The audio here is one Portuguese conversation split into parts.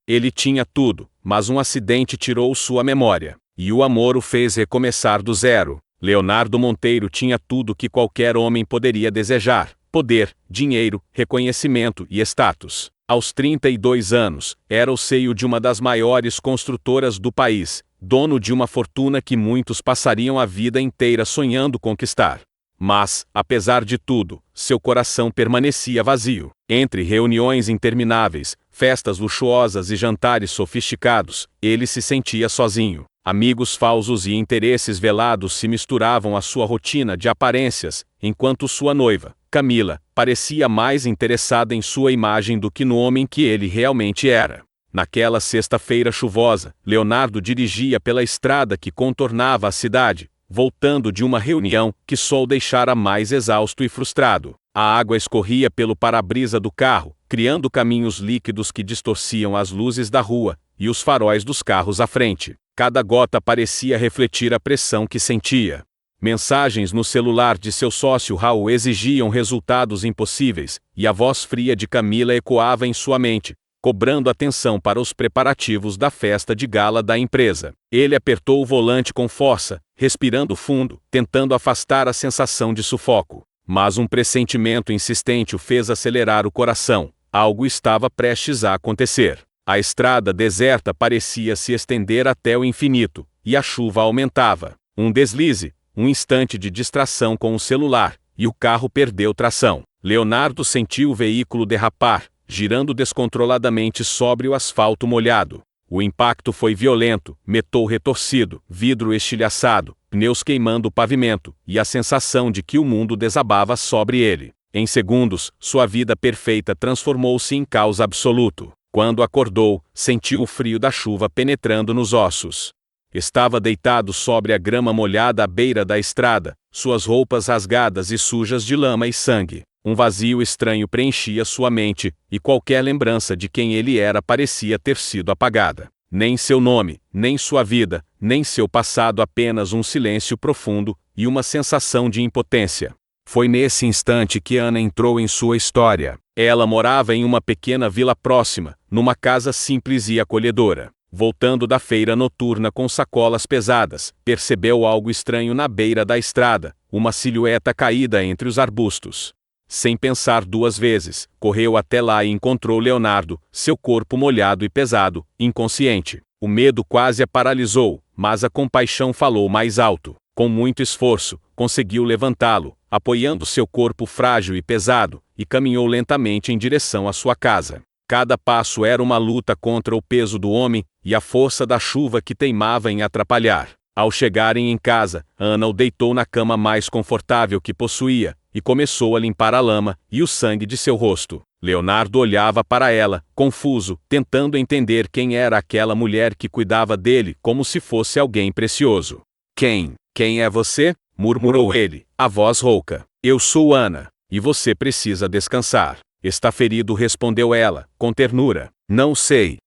Ele tinha tudo, mas um acidente tirou sua memória, e o amor o fez recomeçar do zero. Leonardo Monteiro tinha tudo que qualquer homem poderia desejar: poder, dinheiro, reconhecimento e status. Aos 32 anos, era o CEO de uma das maiores construtoras do país, dono de uma fortuna que muitos passariam a vida inteira sonhando conquistar. Mas, apesar de tudo, seu coração permanecia vazio. Entre reuniões intermináveis, festas luxuosas e jantares sofisticados, ele se sentia sozinho. Amigos falsos e interesses velados se misturavam à sua rotina de aparências, enquanto sua noiva, Camila, parecia mais interessada em sua imagem do que no homem que ele realmente era. Naquela sexta-feira chuvosa, Leonardo dirigia pela estrada que contornava a cidade, voltando de uma reunião que só o deixara mais exausto e frustrado. A água escorria pelo para-brisa do carro, criando caminhos líquidos que distorciam as luzes da rua e os faróis dos carros à frente. Cada gota parecia refletir a pressão que sentia. Mensagens no celular de seu sócio Raul exigiam resultados impossíveis, e a voz fria de Camila ecoava em sua mente, cobrando atenção para os preparativos da festa de gala da empresa. Ele apertou o volante com força, respirando fundo, tentando afastar a sensação de sufoco. Mas um pressentimento insistente o fez acelerar o coração. Algo estava prestes a acontecer. A estrada deserta parecia se estender até o infinito, e a chuva aumentava. Um deslize, um instante de distração com o celular, e o carro perdeu tração. Leonardo sentiu o veículo derrapar, girando descontroladamente sobre o asfalto molhado. O impacto foi violento, metal retorcido, vidro estilhaçado, pneus queimando o pavimento, e a sensação de que o mundo desabava sobre ele. Em segundos, sua vida perfeita transformou-se em caos absoluto. Quando acordou, sentiu o frio da chuva penetrando nos ossos. Estava deitado sobre a grama molhada à beira da estrada, suas roupas rasgadas e sujas de lama e sangue. Um vazio estranho preenchia sua mente, e qualquer lembrança de quem ele era parecia ter sido apagada. Nem seu nome, nem sua vida, nem seu passado, apenas um silêncio profundo e uma sensação de impotência. Foi nesse instante que Ana entrou em sua história. Ela morava em uma pequena vila próxima, numa casa simples e acolhedora. Voltando da feira noturna com sacolas pesadas, percebeu algo estranho na beira da estrada, uma silhueta caída entre os arbustos. Sem pensar duas vezes, correu até lá e encontrou Leonardo, seu corpo molhado e pesado, inconsciente. O medo quase a paralisou, mas a compaixão falou mais alto. Com muito esforço, conseguiu levantá-lo, apoiando seu corpo frágil e pesado, e caminhou lentamente em direção à sua casa. Cada passo era uma luta contra o peso do homem e a força da chuva que teimava em atrapalhar. Ao chegarem em casa, Ana o deitou na cama mais confortável que possuía, e começou a limpar a lama e o sangue de seu rosto. Leonardo olhava para ela, confuso, tentando entender quem era aquela mulher que cuidava dele como se fosse alguém precioso. Quem é você? Murmurou ele, a voz rouca. Eu sou Ana, e você precisa descansar. Está ferido, respondeu ela, com ternura. Não sei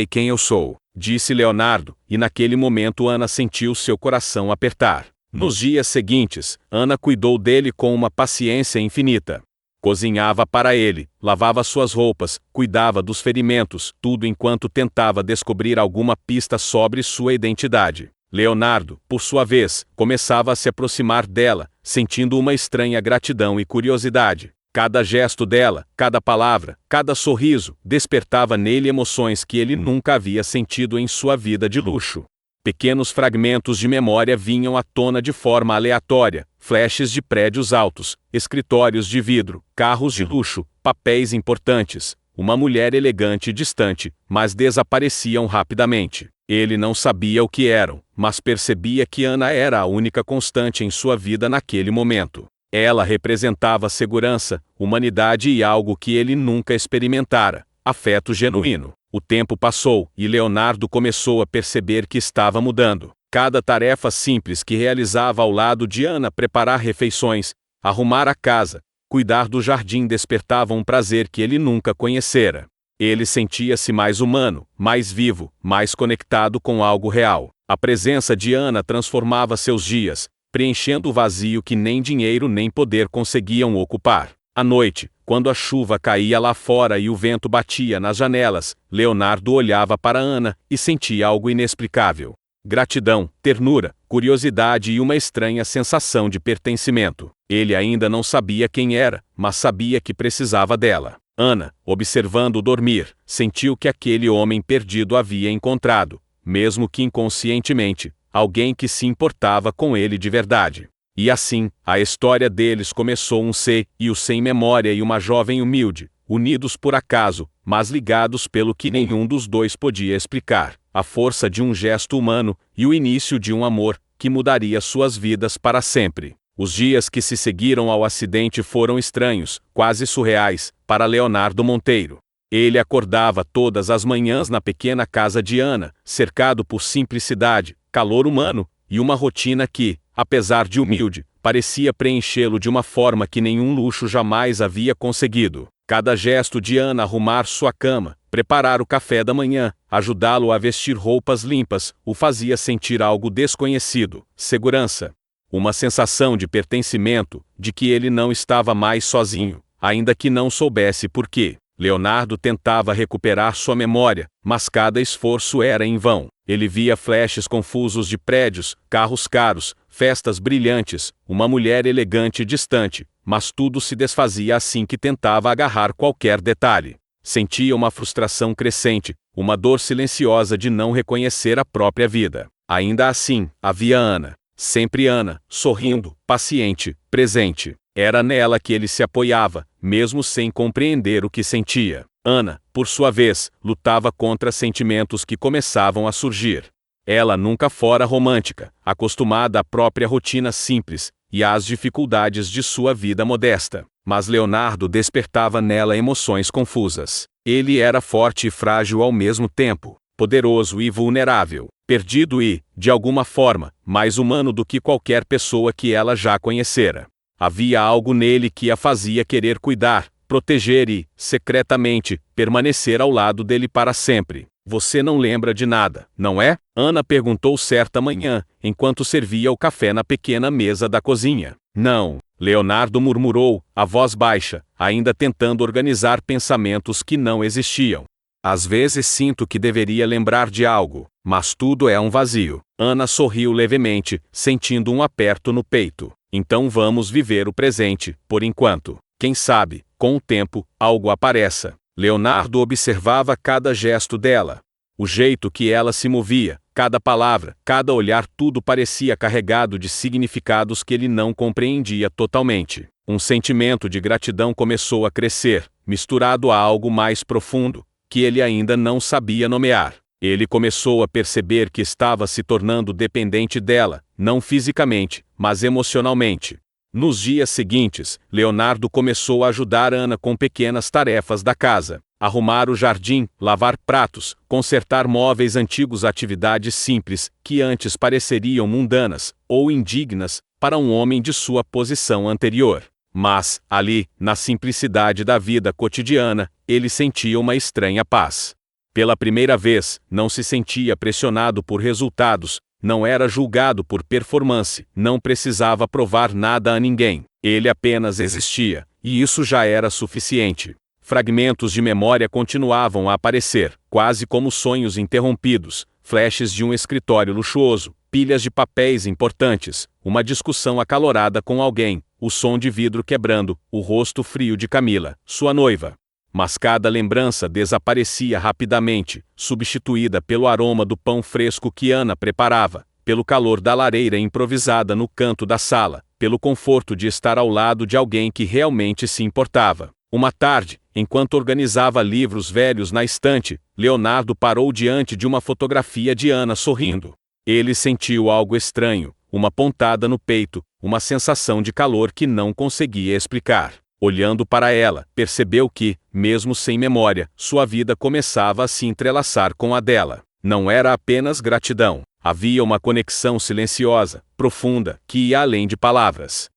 quem eu sou, disse Leonardo, e naquele momento Ana sentiu seu coração apertar. Nos dias seguintes, Ana cuidou dele com uma paciência infinita. Cozinhava para ele, lavava suas roupas, cuidava dos ferimentos, tudo enquanto tentava descobrir alguma pista sobre sua identidade. Leonardo, por sua vez, começava a se aproximar dela, sentindo uma estranha gratidão e curiosidade. Cada gesto dela, cada palavra, cada sorriso, despertava nele emoções que ele nunca havia sentido em sua vida de luxo. Pequenos fragmentos de memória vinham à tona de forma aleatória, flashes de prédios altos, escritórios de vidro, carros de luxo, papéis importantes, uma mulher elegante e distante, mas desapareciam rapidamente. Ele não sabia o que eram, mas percebia que Ana era a única constante em sua vida naquele momento. Ela representava segurança, humanidade e algo que ele nunca experimentara: afeto genuíno. O tempo passou, e Leonardo começou a perceber que estava mudando. Cada tarefa simples que realizava ao lado de Ana, preparar refeições, arrumar a casa, cuidar do jardim, despertava um prazer que ele nunca conhecera. Ele sentia-se mais humano, mais vivo, mais conectado com algo real. A presença de Ana transformava seus dias, preenchendo o vazio que nem dinheiro nem poder conseguiam ocupar. À noite, quando a chuva caía lá fora e o vento batia nas janelas, Leonardo olhava para Ana e sentia algo inexplicável. Gratidão, ternura, curiosidade e uma estranha sensação de pertencimento. Ele ainda não sabia quem era, mas sabia que precisava dela. Ana, observando-o dormir, sentiu que aquele homem perdido havia encontrado, mesmo que inconscientemente, alguém que se importava com ele de verdade. E assim, a história deles começou um ser e o sem memória e uma jovem humilde, unidos por acaso, mas ligados pelo que nenhum dos dois podia explicar, a força de um gesto humano e o início de um amor que mudaria suas vidas para sempre. Os dias que se seguiram ao acidente foram estranhos, quase surreais, para Leonardo Monteiro. Ele acordava todas as manhãs na pequena casa de Ana, cercado por simplicidade, calor humano e uma rotina que, apesar de humilde, parecia preenchê-lo de uma forma que nenhum luxo jamais havia conseguido. Cada gesto de Ana arrumar sua cama, preparar o café da manhã, ajudá-lo a vestir roupas limpas, o fazia sentir algo desconhecido, segurança. Uma sensação de pertencimento, de que ele não estava mais sozinho, ainda que não soubesse por quê. Leonardo tentava recuperar sua memória, mas cada esforço era em vão. Ele via flashes confusos de prédios, carros caros, festas brilhantes, uma mulher elegante e distante, mas tudo se desfazia assim que tentava agarrar qualquer detalhe. Sentia uma frustração crescente, uma dor silenciosa de não reconhecer a própria vida. Ainda assim, havia Ana. Sempre Ana, sorrindo, paciente, presente. Era nela que ele se apoiava, mesmo sem compreender o que sentia. Ana, por sua vez, lutava contra sentimentos que começavam a surgir. Ela nunca fora romântica, acostumada à própria rotina simples e às dificuldades de sua vida modesta. Mas Leonardo despertava nela emoções confusas. Ele era forte e frágil ao mesmo tempo, poderoso e vulnerável, perdido e, de alguma forma, mais humano do que qualquer pessoa que ela já conhecera. Havia algo nele que a fazia querer cuidar, proteger e, secretamente, permanecer ao lado dele para sempre. Você não lembra de nada, não é? Ana perguntou certa manhã, enquanto servia o café na pequena mesa da cozinha. Não, Leonardo murmurou, a voz baixa, ainda tentando organizar pensamentos que não existiam. Às vezes sinto que deveria lembrar de algo, mas tudo é um vazio. Ana sorriu levemente, sentindo um aperto no peito. Então vamos viver o presente, por enquanto. Quem sabe, com o tempo, algo apareça. Leonardo observava cada gesto dela. O jeito que ela se movia, cada palavra, cada olhar, tudo parecia carregado de significados que ele não compreendia totalmente. Um sentimento de gratidão começou a crescer, misturado a algo mais profundo, que ele ainda não sabia nomear. Ele começou a perceber que estava se tornando dependente dela, não fisicamente, mas emocionalmente. Nos dias seguintes, Leonardo começou a ajudar Ana com pequenas tarefas da casa. Arrumar o jardim, lavar pratos, consertar móveis antigos, atividades simples, que antes pareceriam mundanas, ou indignas, para um homem de sua posição anterior. Mas, ali, na simplicidade da vida cotidiana, ele sentia uma estranha paz. Pela primeira vez, não se sentia pressionado por resultados, não era julgado por performance, não precisava provar nada a ninguém. Ele apenas existia, e isso já era suficiente. Fragmentos de memória continuavam a aparecer, quase como sonhos interrompidos, flashes de um escritório luxuoso, pilhas de papéis importantes, uma discussão acalorada com alguém, o som de vidro quebrando, o rosto frio de Camila, sua noiva. Mas cada lembrança desaparecia rapidamente, substituída pelo aroma do pão fresco que Ana preparava, pelo calor da lareira improvisada no canto da sala, pelo conforto de estar ao lado de alguém que realmente se importava. Uma tarde, enquanto organizava livros velhos na estante, Leonardo parou diante de uma fotografia de Ana sorrindo. Ele sentiu algo estranho, uma pontada no peito, uma sensação de calor que não conseguia explicar. Olhando para ela, percebeu que, mesmo sem memória, sua vida começava a se entrelaçar com a dela. Não era apenas gratidão, havia uma conexão silenciosa, profunda, que ia além de palavras.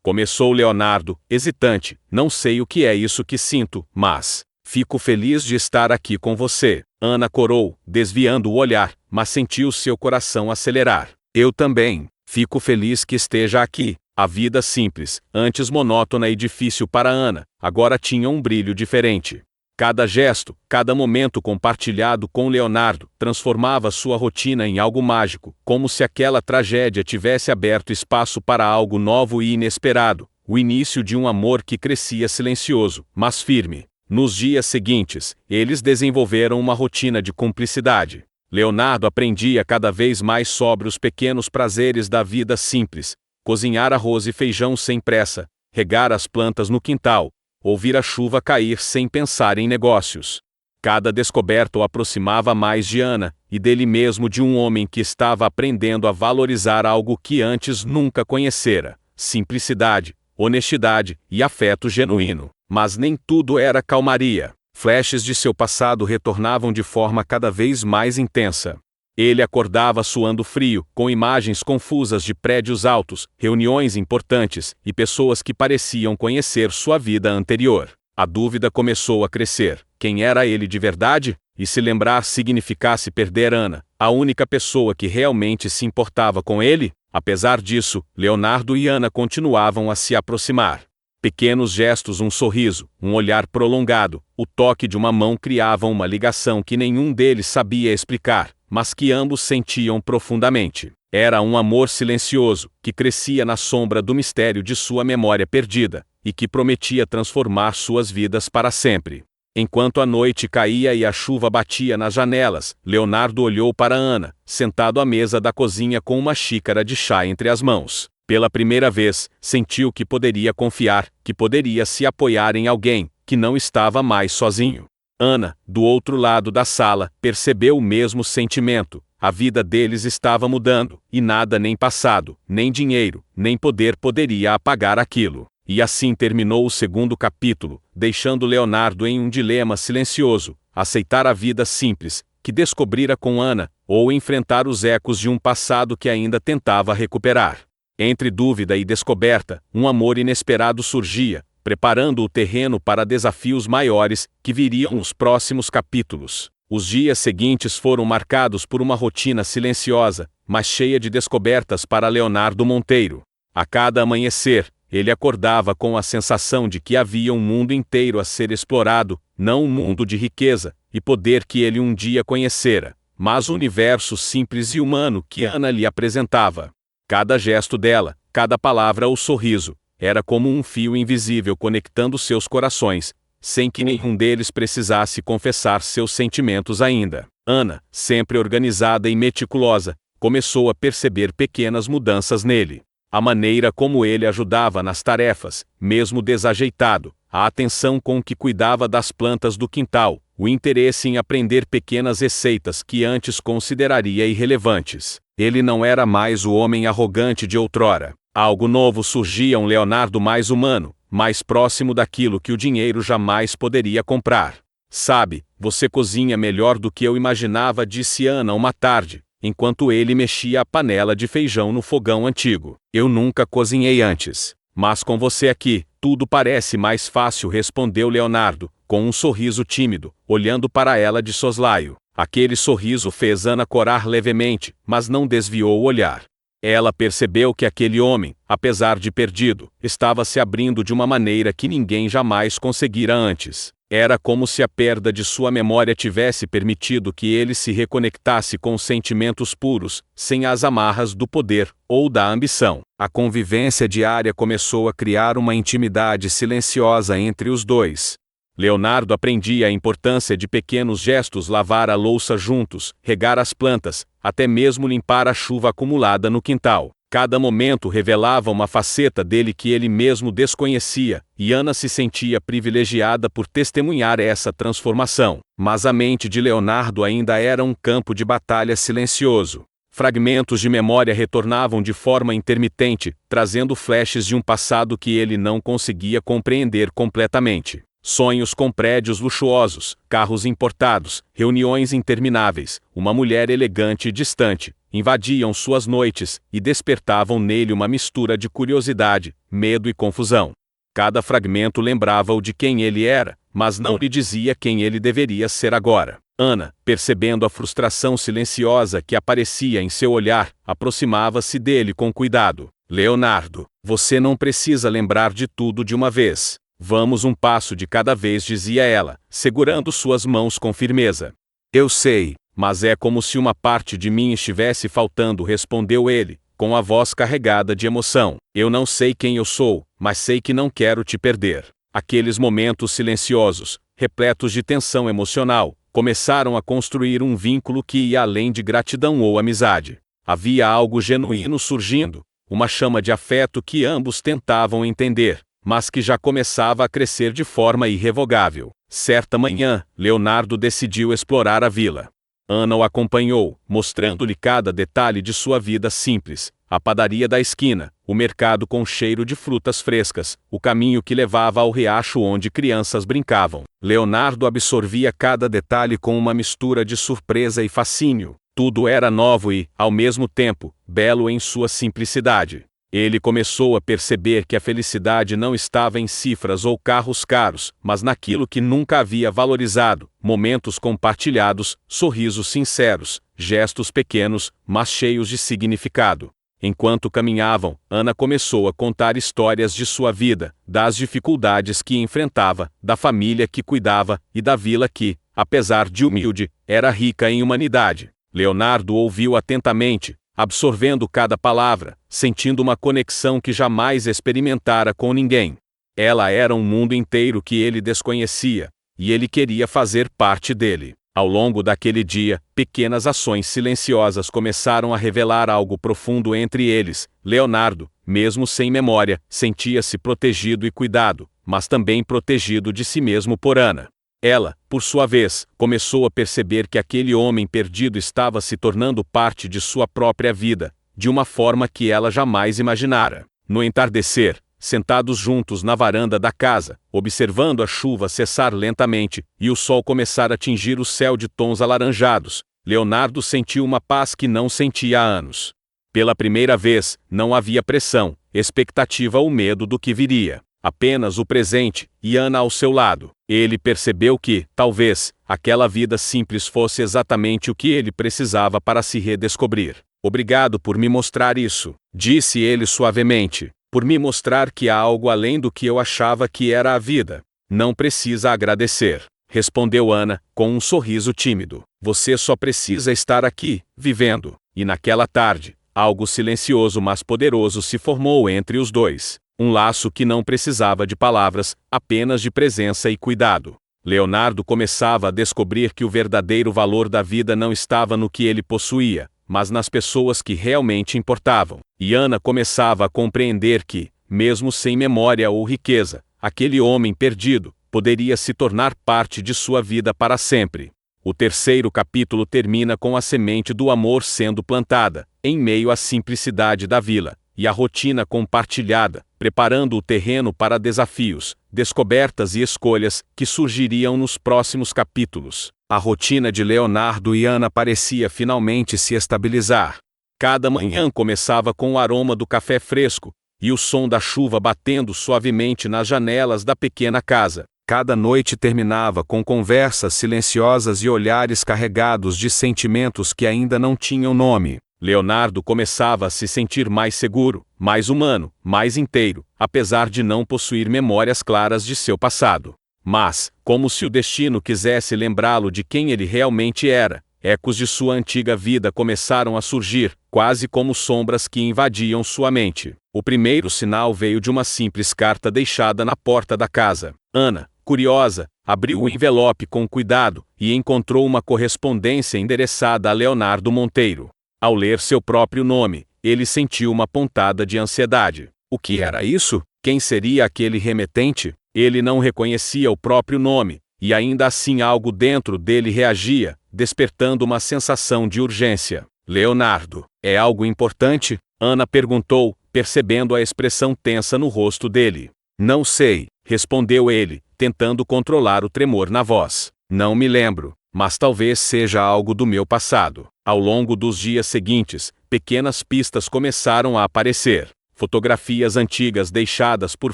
Começou Leonardo, hesitante, não sei o que é isso que sinto, mas fico feliz de estar aqui com você. Ana corou, desviando o olhar, mas sentiu seu coração acelerar. Eu também, fico feliz que esteja aqui. A vida simples, antes monótona e difícil para Ana, agora tinha um brilho diferente. Cada gesto, cada momento compartilhado com Leonardo, transformava sua rotina em algo mágico, como se aquela tragédia tivesse aberto espaço para algo novo e inesperado, o início de um amor que crescia silencioso, mas firme. Nos dias seguintes, eles desenvolveram uma rotina de cumplicidade. Leonardo aprendia cada vez mais sobre os pequenos prazeres da vida simples: cozinhar arroz e feijão sem pressa, regar as plantas no quintal, ouvir a chuva cair sem pensar em negócios. Cada descoberta o aproximava mais de Ana, e dele mesmo, de um homem que estava aprendendo a valorizar algo que antes nunca conhecera: simplicidade, honestidade e afeto genuíno. Mas nem tudo era calmaria. Flashes de seu passado retornavam de forma cada vez mais intensa. Ele acordava suando frio, com imagens confusas de prédios altos, reuniões importantes e pessoas que pareciam conhecer sua vida anterior. A dúvida começou a crescer: quem era ele de verdade? E se lembrar significasse perder Ana, a única pessoa que realmente se importava com ele? Apesar disso, Leonardo e Ana continuavam a se aproximar. Pequenos gestos, um sorriso, um olhar prolongado, o toque de uma mão criavam uma ligação que nenhum deles sabia explicar, mas que ambos sentiam profundamente. Era um amor silencioso, que crescia na sombra do mistério de sua memória perdida, e que prometia transformar suas vidas para sempre. Enquanto a noite caía e a chuva batia nas janelas, Leonardo olhou para Ana, sentado à mesa da cozinha com uma xícara de chá entre as mãos. Pela primeira vez, sentiu que poderia confiar, que poderia se apoiar em alguém, que não estava mais sozinho. Ana, do outro lado da sala, percebeu o mesmo sentimento. A vida deles estava mudando, e nada, nem passado, nem dinheiro, nem poder poderia apagar aquilo. E assim terminou o segundo capítulo, deixando Leonardo em um dilema silencioso: aceitar a vida simples, que descobrira com Ana, ou enfrentar os ecos de um passado que ainda tentava recuperar. Entre dúvida e descoberta, um amor inesperado surgia, preparando o terreno para desafios maiores que viriam nos próximos capítulos. Os dias seguintes foram marcados por uma rotina silenciosa, mas cheia de descobertas para Leonardo Monteiro. A cada amanhecer, ele acordava com a sensação de que havia um mundo inteiro a ser explorado, não um mundo de riqueza e poder que ele um dia conhecera, mas o universo simples e humano que Ana lhe apresentava. Cada gesto dela, cada palavra ou sorriso, era como um fio invisível conectando seus corações, sem que nenhum deles precisasse confessar seus sentimentos ainda. Ana, sempre organizada e meticulosa, começou a perceber pequenas mudanças nele. A maneira como ele ajudava nas tarefas, mesmo desajeitado, a atenção com que cuidava das plantas do quintal, o interesse em aprender pequenas receitas que antes consideraria irrelevantes. Ele não era mais o homem arrogante de outrora. Algo novo surgia, um Leonardo mais humano, mais próximo daquilo que o dinheiro jamais poderia comprar. Sabe, você cozinha melhor do que eu imaginava, disse Ana uma tarde, enquanto ele mexia a panela de feijão no fogão antigo. Eu nunca cozinhei antes. Mas com você aqui, tudo parece mais fácil, respondeu Leonardo, com um sorriso tímido, olhando para ela de soslaio. Aquele sorriso fez Ana corar levemente, mas não desviou o olhar. Ela percebeu que aquele homem, apesar de perdido, estava se abrindo de uma maneira que ninguém jamais conseguira antes. Era como se a perda de sua memória tivesse permitido que ele se reconectasse com sentimentos puros, sem as amarras do poder ou da ambição. A convivência diária começou a criar uma intimidade silenciosa entre os dois. Leonardo aprendia a importância de pequenos gestos: lavar a louça juntos, regar as plantas, até mesmo limpar a chuva acumulada no quintal. Cada momento revelava uma faceta dele que ele mesmo desconhecia, e Ana se sentia privilegiada por testemunhar essa transformação. Mas a mente de Leonardo ainda era um campo de batalha silencioso. Fragmentos de memória retornavam de forma intermitente, trazendo flashes de um passado que ele não conseguia compreender completamente. Sonhos com prédios luxuosos, carros importados, reuniões intermináveis, uma mulher elegante e distante, invadiam suas noites e despertavam nele uma mistura de curiosidade, medo e confusão. Cada fragmento lembrava-o de quem ele era, mas não lhe dizia quem ele deveria ser agora. Ana, percebendo a frustração silenciosa que aparecia em seu olhar, aproximava-se dele com cuidado. Leonardo, Você não precisa lembrar de tudo de uma vez. Vamos um passo de cada vez, dizia ela, segurando suas mãos com firmeza. Eu sei, mas é como se uma parte de mim estivesse faltando, respondeu ele, com a voz carregada de emoção. Eu não sei quem eu sou, mas sei que não quero te perder. Aqueles momentos silenciosos, repletos de tensão emocional, começaram a construir um vínculo que ia além de gratidão ou amizade. Havia algo genuíno surgindo, uma chama de afeto que ambos tentavam entender, mas que já começava a crescer de forma irrevogável. Certa manhã, Leonardo decidiu explorar a vila. Ana o acompanhou, mostrando-lhe cada detalhe de sua vida simples: a padaria da esquina, o mercado com cheiro de frutas frescas, o caminho que levava ao riacho onde crianças brincavam. Leonardo absorvia cada detalhe com uma mistura de surpresa e fascínio. Tudo era novo e, ao mesmo tempo, belo em sua simplicidade. Ele começou a perceber que a felicidade não estava em cifras ou carros caros, mas naquilo que nunca havia valorizado: momentos compartilhados, sorrisos sinceros, gestos pequenos, mas cheios de significado. Enquanto caminhavam, Ana começou a contar histórias de sua vida, das dificuldades que enfrentava, da família que cuidava e da vila que, apesar de humilde, era rica em humanidade. Leonardo ouviu atentamente, absorvendo cada palavra, sentindo uma conexão que jamais experimentara com ninguém. Ela era um mundo inteiro que ele desconhecia, e ele queria fazer parte dele. Ao longo daquele dia, pequenas ações silenciosas começaram a revelar algo profundo entre eles. Leonardo, mesmo sem memória, sentia-se protegido e cuidado, mas também protegido de si mesmo por Ana. Ela, por sua vez, começou a perceber que aquele homem perdido estava se tornando parte de sua própria vida, de uma forma que ela jamais imaginara. No entardecer, sentados juntos na varanda da casa, observando a chuva cessar lentamente e o sol começar a tingir o céu de tons alaranjados, Leonardo sentiu uma paz que não sentia há anos. Pela primeira vez, não havia pressão, expectativa ou medo do que viria. Apenas o presente, e Ana ao seu lado. Ele percebeu que, talvez, aquela vida simples fosse exatamente o que ele precisava para se redescobrir. Obrigado por me mostrar isso, disse ele suavemente. Por me mostrar que há algo além do que eu achava que era a vida. Não precisa agradecer, respondeu Ana, com um sorriso tímido. Você só precisa estar aqui, vivendo. E naquela tarde, algo silencioso mas poderoso se formou entre os dois. Um laço que não precisava de palavras, apenas de presença e cuidado. Leonardo começava a descobrir que o verdadeiro valor da vida não estava no que ele possuía, mas nas pessoas que realmente importavam. E Ana começava a compreender que, mesmo sem memória ou riqueza, aquele homem perdido poderia se tornar parte de sua vida para sempre. O terceiro capítulo termina com a semente do amor sendo plantada, em meio à simplicidade da vila, e a rotina compartilhada, preparando o terreno para desafios, descobertas e escolhas que surgiriam nos próximos capítulos. A rotina de Leonardo e Ana parecia finalmente se estabilizar. Cada manhã começava com o aroma do café fresco e o som da chuva batendo suavemente nas janelas da pequena casa. Cada noite terminava com conversas silenciosas e olhares carregados de sentimentos que ainda não tinham nome. Leonardo começava a se sentir mais seguro, mais humano, mais inteiro, apesar de não possuir memórias claras de seu passado. Mas, como se o destino quisesse lembrá-lo de quem ele realmente era, ecos de sua antiga vida começaram a surgir, quase como sombras que invadiam sua mente. O primeiro sinal veio de uma simples carta deixada na porta da casa. Ana, curiosa, abriu o envelope com cuidado e encontrou uma correspondência endereçada a Leonardo Monteiro. Ao ler seu próprio nome, ele sentiu uma pontada de ansiedade. O que era isso? Quem seria aquele remetente? Ele não reconhecia o próprio nome, e ainda assim algo dentro dele reagia, despertando uma sensação de urgência. Leonardo, é algo importante? Ana perguntou, percebendo a expressão tensa no rosto dele. Não sei, respondeu ele, tentando controlar o tremor na voz. Não me lembro, mas talvez seja algo do meu passado. Ao longo dos dias seguintes, pequenas pistas começaram a aparecer. Fotografias antigas deixadas por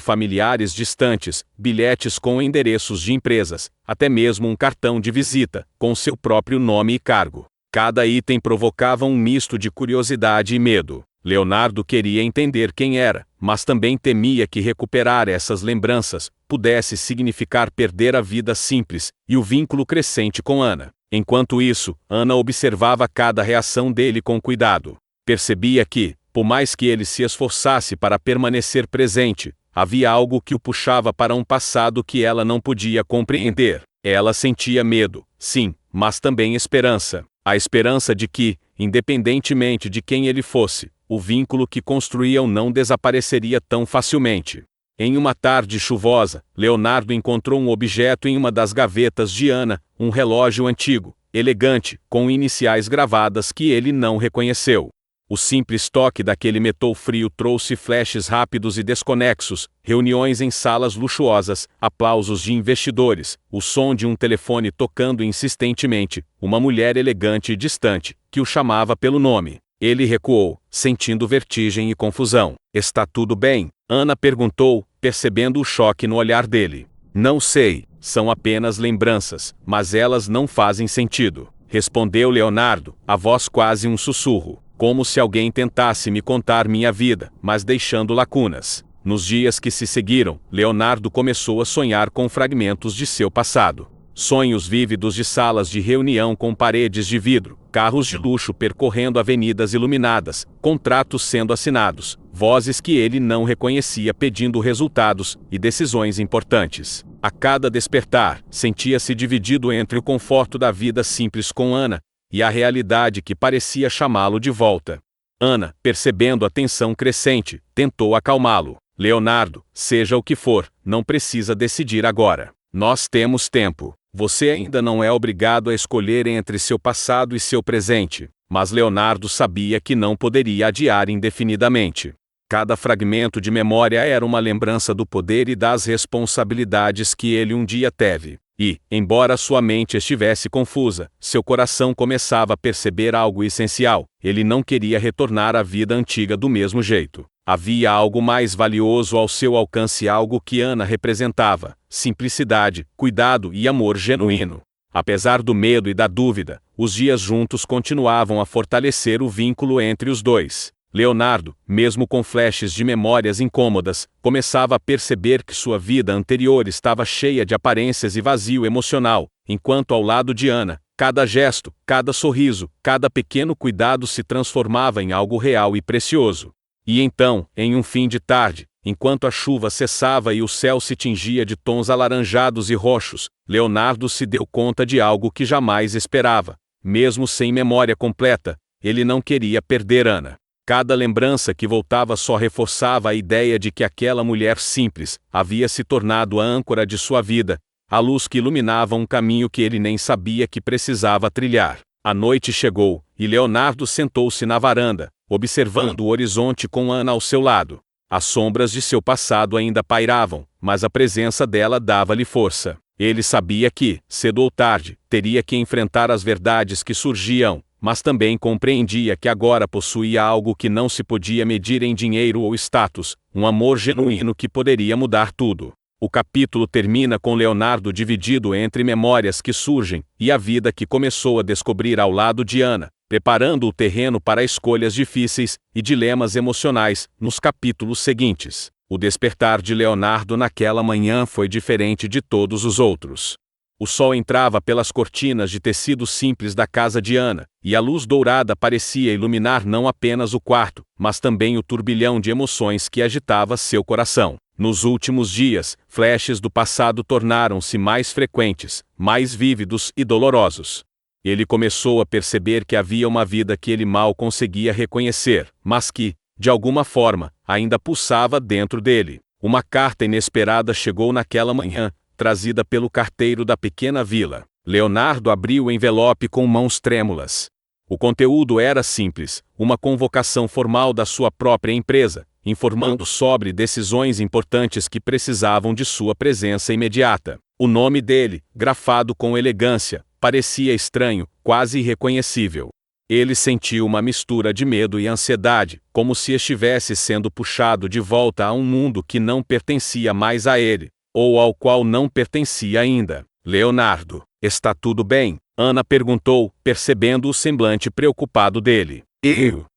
familiares distantes, bilhetes com endereços de empresas, até mesmo um cartão de visita, com seu próprio nome e cargo. Cada item provocava um misto de curiosidade e medo. Leonardo queria entender quem era, mas também temia que recuperar essas lembranças pudesse significar perder a vida simples e o vínculo crescente com Ana. Enquanto isso, Ana observava cada reação dele com cuidado. Percebia que, por mais que ele se esforçasse para permanecer presente, havia algo que o puxava para um passado que ela não podia compreender. Ela sentia medo, sim, mas também esperança. A esperança de que, independentemente de quem ele fosse, o vínculo que construíam não desapareceria tão facilmente. Em uma tarde chuvosa, Leonardo encontrou um objeto em uma das gavetas de Ana, um relógio antigo, elegante, com iniciais gravadas que ele não reconheceu. O simples toque daquele metal frio trouxe flashes rápidos e desconexos, reuniões em salas luxuosas, aplausos de investidores, o som de um telefone tocando insistentemente, uma mulher elegante e distante, que o chamava pelo nome. Ele recuou, sentindo vertigem e confusão. "Está tudo bem?" Ana perguntou, percebendo o choque no olhar dele. "Não sei, são apenas lembranças, mas elas não fazem sentido", respondeu Leonardo, a voz quase um sussurro. Como se alguém tentasse me contar minha vida, mas deixando lacunas. Nos dias que se seguiram, Leonardo começou a sonhar com fragmentos de seu passado. Sonhos vívidos de salas de reunião com paredes de vidro, carros de luxo percorrendo avenidas iluminadas, contratos sendo assinados, vozes que ele não reconhecia pedindo resultados e decisões importantes. A cada despertar, sentia-se dividido entre o conforto da vida simples com Ana e a realidade que parecia chamá-lo de volta. Ana, percebendo a tensão crescente, tentou acalmá-lo. "Leonardo, seja o que for, não precisa decidir agora. Nós temos tempo. Você ainda não é obrigado a escolher entre seu passado e seu presente." Mas Leonardo sabia que não poderia adiar indefinidamente. Cada fragmento de memória era uma lembrança do poder e das responsabilidades que ele um dia teve. E, embora sua mente estivesse confusa, seu coração começava a perceber algo essencial. Ele não queria retornar à vida antiga do mesmo jeito. Havia algo mais valioso ao seu alcance, algo que Ana representava: simplicidade, cuidado e amor genuíno. Apesar do medo e da dúvida, os dias juntos continuavam a fortalecer o vínculo entre os dois. Leonardo, mesmo com flashes de memórias incômodas, começava a perceber que sua vida anterior estava cheia de aparências e vazio emocional, enquanto ao lado de Ana, cada gesto, cada sorriso, cada pequeno cuidado se transformava em algo real e precioso. E então, em um fim de tarde, enquanto a chuva cessava e o céu se tingia de tons alaranjados e roxos, Leonardo se deu conta de algo que jamais esperava. Mesmo sem memória completa, ele não queria perder Ana. Cada lembrança que voltava só reforçava a ideia de que aquela mulher simples havia se tornado a âncora de sua vida, a luz que iluminava um caminho que ele nem sabia que precisava trilhar. A noite chegou, e Leonardo sentou-se na varanda, observando o horizonte com Ana ao seu lado. As sombras de seu passado ainda pairavam, mas a presença dela dava-lhe força. Ele sabia que, cedo ou tarde, teria que enfrentar as verdades que surgiam, mas também compreendia que agora possuía algo que não se podia medir em dinheiro ou status, um amor genuíno que poderia mudar tudo. O capítulo termina com Leonardo dividido entre memórias que surgem e a vida que começou a descobrir ao lado de Ana, preparando o terreno para escolhas difíceis e dilemas emocionais nos capítulos seguintes. O despertar de Leonardo naquela manhã foi diferente de todos os outros. O sol entrava pelas cortinas de tecido simples da casa de Ana, e a luz dourada parecia iluminar não apenas o quarto, mas também o turbilhão de emoções que agitava seu coração. Nos últimos dias, flashes do passado tornaram-se mais frequentes, mais vívidos e dolorosos. Ele começou a perceber que havia uma vida que ele mal conseguia reconhecer, mas que, de alguma forma, ainda pulsava dentro dele. Uma carta inesperada chegou naquela manhã, trazida pelo carteiro da pequena vila. Leonardo abriu o envelope com mãos trêmulas. O conteúdo era simples, uma convocação formal da sua própria empresa, informando sobre decisões importantes que precisavam de sua presença imediata. O nome dele, grafado com elegância, parecia estranho, quase irreconhecível. Ele sentiu uma mistura de medo e ansiedade, como se estivesse sendo puxado de volta a um mundo que não pertencia mais a ele, ou ao qual não pertencia ainda. "Leonardo, está tudo bem?" Ana perguntou, percebendo o semblante preocupado dele.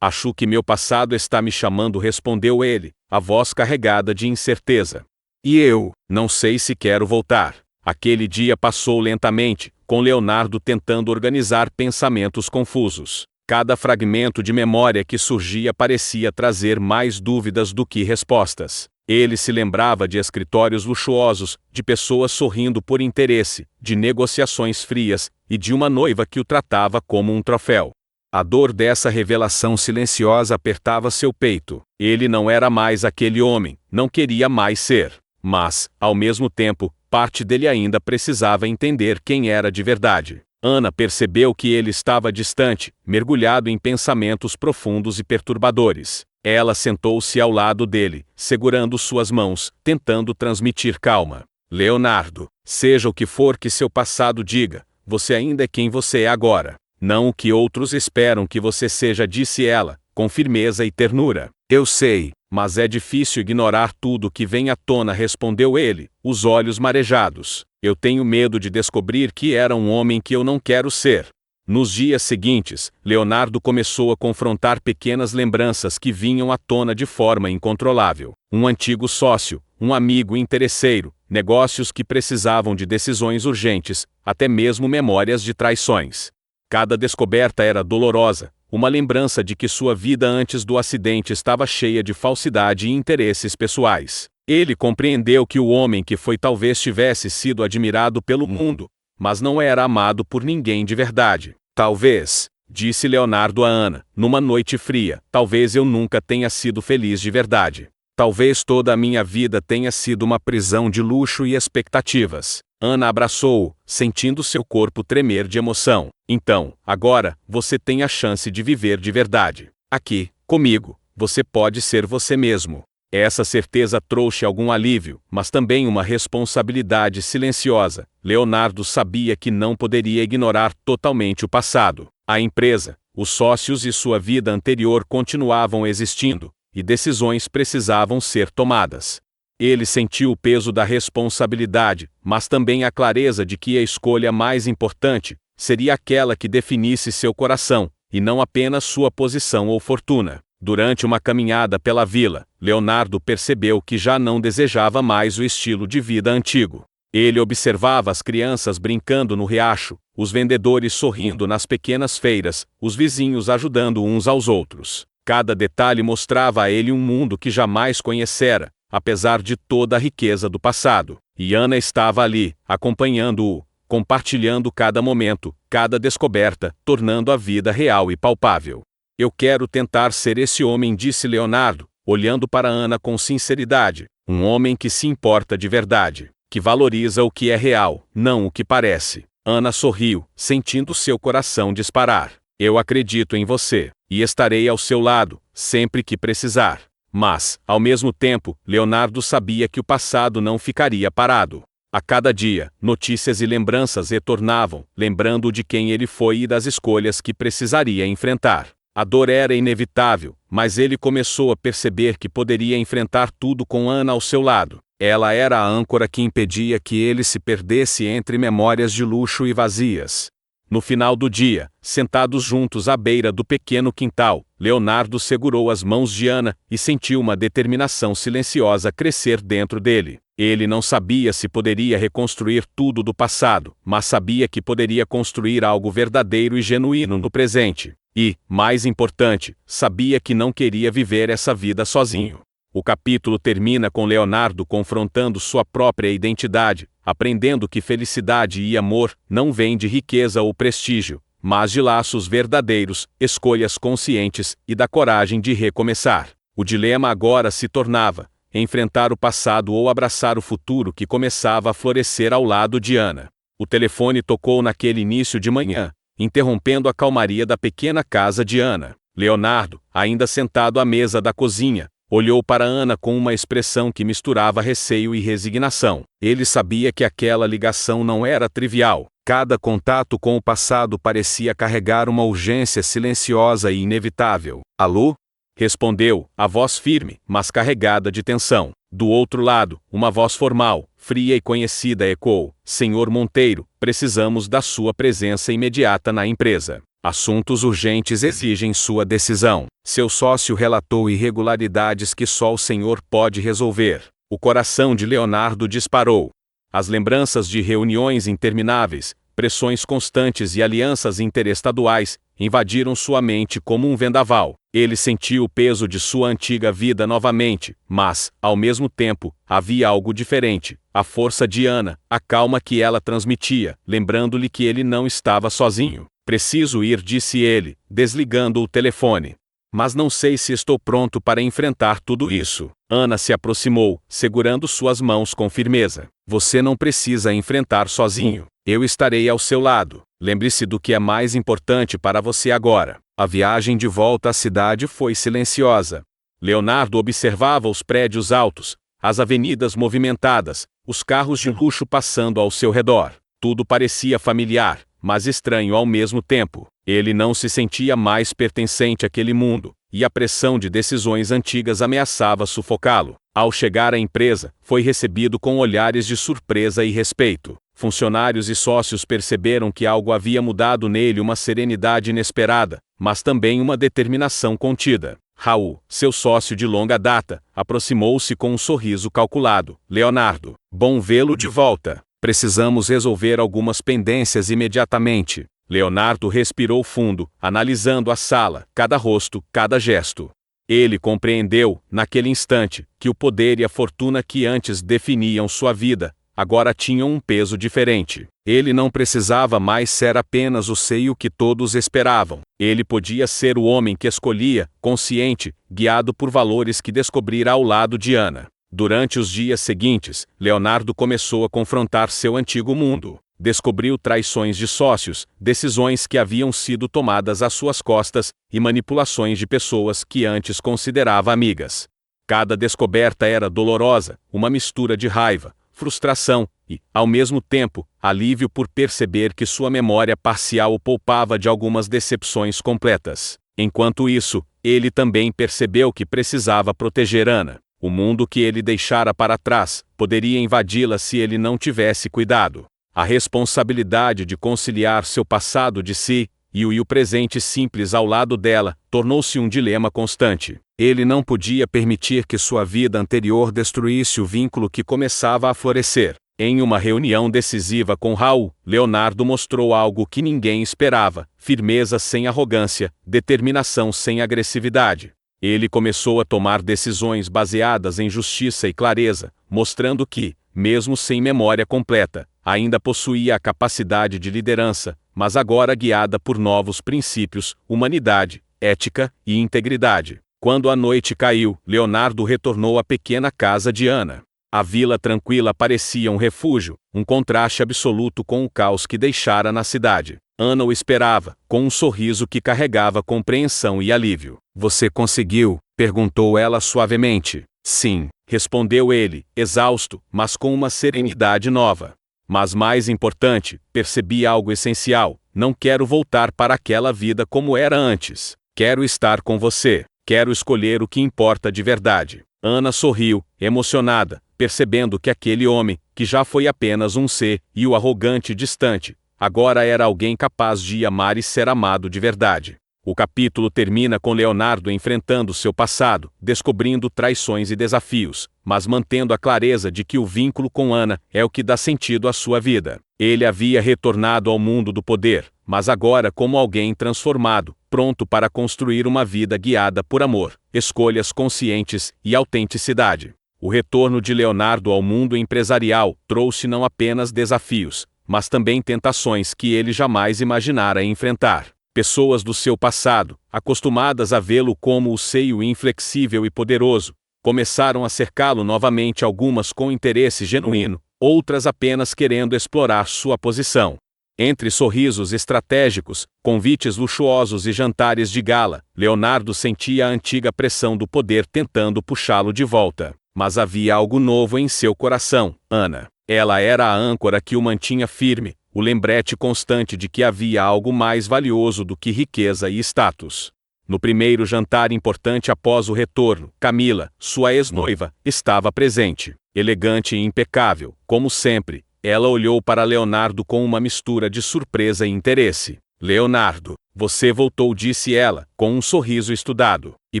Acho que meu passado está me chamando, respondeu ele, a voz carregada de incerteza. E eu, não sei se quero voltar. Aquele dia passou lentamente, com Leonardo tentando organizar pensamentos confusos. Cada fragmento de memória que surgia parecia trazer mais dúvidas do que respostas. Ele se lembrava de escritórios luxuosos, de pessoas sorrindo por interesse, de negociações frias, e de uma noiva que o tratava como um troféu. A dor dessa revelação silenciosa apertava seu peito. Ele não era mais aquele homem, não queria mais ser. Mas, ao mesmo tempo, parte dele ainda precisava entender quem era de verdade. Ana percebeu que ele estava distante, mergulhado em pensamentos profundos e perturbadores. Ela sentou-se ao lado dele, segurando suas mãos, tentando transmitir calma. Leonardo, seja o que for que seu passado diga, você ainda é quem você é agora. Não o que outros esperam que você seja, disse ela, com firmeza e ternura. Eu sei, mas é difícil ignorar tudo que vem à tona, respondeu ele, os olhos marejados. Eu tenho medo de descobrir que era um homem que eu não quero ser. Nos dias seguintes, Leonardo começou a confrontar pequenas lembranças que vinham à tona de forma incontrolável. Um antigo sócio, um amigo interesseiro, negócios que precisavam de decisões urgentes, até mesmo memórias de traições. Cada descoberta era dolorosa, uma lembrança de que sua vida antes do acidente estava cheia de falsidade e interesses pessoais. Ele compreendeu que o homem que foi talvez tivesse sido admirado pelo mundo, mas não era amado por ninguém de verdade. Talvez, disse Leonardo a Ana, numa noite fria, talvez eu nunca tenha sido feliz de verdade. Talvez toda a minha vida tenha sido uma prisão de luxo e expectativas. Ana abraçou-o, sentindo seu corpo tremer de emoção. Então, agora, você tem a chance de viver de verdade. Aqui, comigo, você pode ser você mesmo. Essa certeza trouxe algum alívio, mas também uma responsabilidade silenciosa. Leonardo sabia que não poderia ignorar totalmente o passado. A empresa, os sócios e sua vida anterior continuavam existindo, e decisões precisavam ser tomadas. Ele sentiu o peso da responsabilidade, mas também a clareza de que a escolha mais importante seria aquela que definisse seu coração, e não apenas sua posição ou fortuna. Durante uma caminhada pela vila, Leonardo percebeu que já não desejava mais o estilo de vida antigo. Ele observava as crianças brincando no riacho, os vendedores sorrindo nas pequenas feiras, os vizinhos ajudando uns aos outros. Cada detalhe mostrava a ele um mundo que jamais conhecera, apesar de toda a riqueza do passado. E Ana estava ali, acompanhando-o, compartilhando cada momento, cada descoberta, tornando a vida real e palpável. Eu quero tentar ser esse homem, disse Leonardo, olhando para Ana com sinceridade. Um homem que se importa de verdade, que valoriza o que é real, não o que parece. Ana sorriu, sentindo seu coração disparar. Eu acredito em você, e estarei ao seu lado, sempre que precisar. Mas, ao mesmo tempo, Leonardo sabia que o passado não ficaria parado. A cada dia, notícias e lembranças retornavam, lembrando de quem ele foi e das escolhas que precisaria enfrentar. A dor era inevitável, mas ele começou a perceber que poderia enfrentar tudo com Ana ao seu lado. Ela era a âncora que impedia que ele se perdesse entre memórias de luxo e vazias. No final do dia, sentados juntos à beira do pequeno quintal, Leonardo segurou as mãos de Ana e sentiu uma determinação silenciosa crescer dentro dele. Ele não sabia se poderia reconstruir tudo do passado, mas sabia que poderia construir algo verdadeiro e genuíno no presente. E, mais importante, sabia que não queria viver essa vida sozinho. O capítulo termina com Leonardo confrontando sua própria identidade, aprendendo que felicidade e amor não vêm de riqueza ou prestígio, mas de laços verdadeiros, escolhas conscientes e da coragem de recomeçar. O dilema agora se tornava: enfrentar o passado ou abraçar o futuro que começava a florescer ao lado de Ana. O telefone tocou naquele início de manhã, interrompendo a calmaria da pequena casa de Ana. Leonardo, ainda sentado à mesa da cozinha, olhou para Ana com uma expressão que misturava receio e resignação. Ele sabia que aquela ligação não era trivial. Cada contato com o passado parecia carregar uma urgência silenciosa e inevitável. Alô? Respondeu, a voz firme, mas carregada de tensão. Do outro lado, uma voz formal, fria e conhecida ecoou: Senhor Monteiro, precisamos da sua presença imediata na empresa. Assuntos urgentes exigem sua decisão. Seu sócio relatou irregularidades que só o senhor pode resolver. O coração de Leonardo disparou. As lembranças de reuniões intermináveis, pressões constantes e alianças interestaduais invadiram sua mente como um vendaval. Ele sentiu o peso de sua antiga vida novamente, mas, ao mesmo tempo, havia algo diferente. A força de Ana, a calma que ela transmitia, lembrando-lhe que ele não estava sozinho. Preciso ir, disse ele, desligando o telefone. Mas não sei se estou pronto para enfrentar tudo isso. Ana se aproximou, segurando suas mãos com firmeza. Você não precisa enfrentar sozinho. Eu estarei ao seu lado. Lembre-se do que é mais importante para você agora. A viagem de volta à cidade foi silenciosa. Leonardo observava os prédios altos, as avenidas movimentadas, os carros de luxo passando ao seu redor. Tudo parecia familiar, mas estranho ao mesmo tempo. Ele não se sentia mais pertencente àquele mundo, e a pressão de decisões antigas ameaçava sufocá-lo. Ao chegar à empresa, foi recebido com olhares de surpresa e respeito. Funcionários e sócios perceberam que algo havia mudado nele, uma serenidade inesperada, mas também uma determinação contida. Raul, seu sócio de longa data, aproximou-se com um sorriso calculado. Leonardo, bom vê-lo de volta. Precisamos resolver algumas pendências imediatamente. Leonardo respirou fundo, analisando a sala, cada rosto, cada gesto. Ele compreendeu, naquele instante, que o poder e a fortuna que antes definiam sua vida, agora tinham um peso diferente. Ele não precisava mais ser apenas o seio que todos esperavam. Ele podia ser o homem que escolhia, consciente, guiado por valores que descobrira ao lado de Ana. Durante os dias seguintes, Leonardo começou a confrontar seu antigo mundo. Descobriu traições de sócios, decisões que haviam sido tomadas às suas costas e manipulações de pessoas que antes considerava amigas. Cada descoberta era dolorosa, uma mistura de raiva, frustração e, ao mesmo tempo, alívio por perceber que sua memória parcial o poupava de algumas decepções completas. Enquanto isso, ele também percebeu que precisava proteger Ana. O mundo que ele deixara para trás poderia invadi-la se ele não tivesse cuidado. A responsabilidade de conciliar seu passado de si e o presente simples ao lado dela tornou-se um dilema constante. Ele não podia permitir que sua vida anterior destruísse o vínculo que começava a florescer. Em uma reunião decisiva com Raul, Leonardo mostrou algo que ninguém esperava: firmeza sem arrogância, determinação sem agressividade. Ele começou a tomar decisões baseadas em justiça e clareza, mostrando que, mesmo sem memória completa, ainda possuía a capacidade de liderança, mas agora guiada por novos princípios, humanidade, ética e integridade. Quando a noite caiu, Leonardo retornou à pequena casa de Ana. A vila tranquila parecia um refúgio, um contraste absoluto com o caos que deixara na cidade. Ana o esperava, com um sorriso que carregava compreensão e alívio. Você conseguiu? Perguntou ela suavemente. Sim, respondeu ele, exausto, mas com uma serenidade nova. Mas mais importante, percebi algo essencial: não quero voltar para aquela vida como era antes. Quero estar com você. Quero escolher o que importa de verdade. Ana sorriu, emocionada, percebendo que aquele homem, que já foi apenas um ser, e o arrogante e distante, agora era alguém capaz de amar e ser amado de verdade. O capítulo termina com Leonardo enfrentando seu passado, descobrindo traições e desafios, mas mantendo a clareza de que o vínculo com Ana é o que dá sentido à sua vida. Ele havia retornado ao mundo do poder, mas agora como alguém transformado, pronto para construir uma vida guiada por amor, escolhas conscientes e autenticidade. O retorno de Leonardo ao mundo empresarial trouxe não apenas desafios, mas também tentações que ele jamais imaginara enfrentar. Pessoas do seu passado, acostumadas a vê-lo como o seio inflexível e poderoso, começaram a cercá-lo novamente, algumas com interesse genuíno, outras apenas querendo explorar sua posição. Entre sorrisos estratégicos, convites luxuosos e jantares de gala, Leonardo sentia a antiga pressão do poder tentando puxá-lo de volta. Mas havia algo novo em seu coração: Ana. Ela era a âncora que o mantinha firme, o lembrete constante de que havia algo mais valioso do que riqueza e status. No primeiro jantar importante após o retorno, Camila, sua ex-noiva, estava presente. Elegante e impecável, como sempre, ela olhou para Leonardo com uma mistura de surpresa e interesse. Leonardo, você voltou, disse ela, com um sorriso estudado. E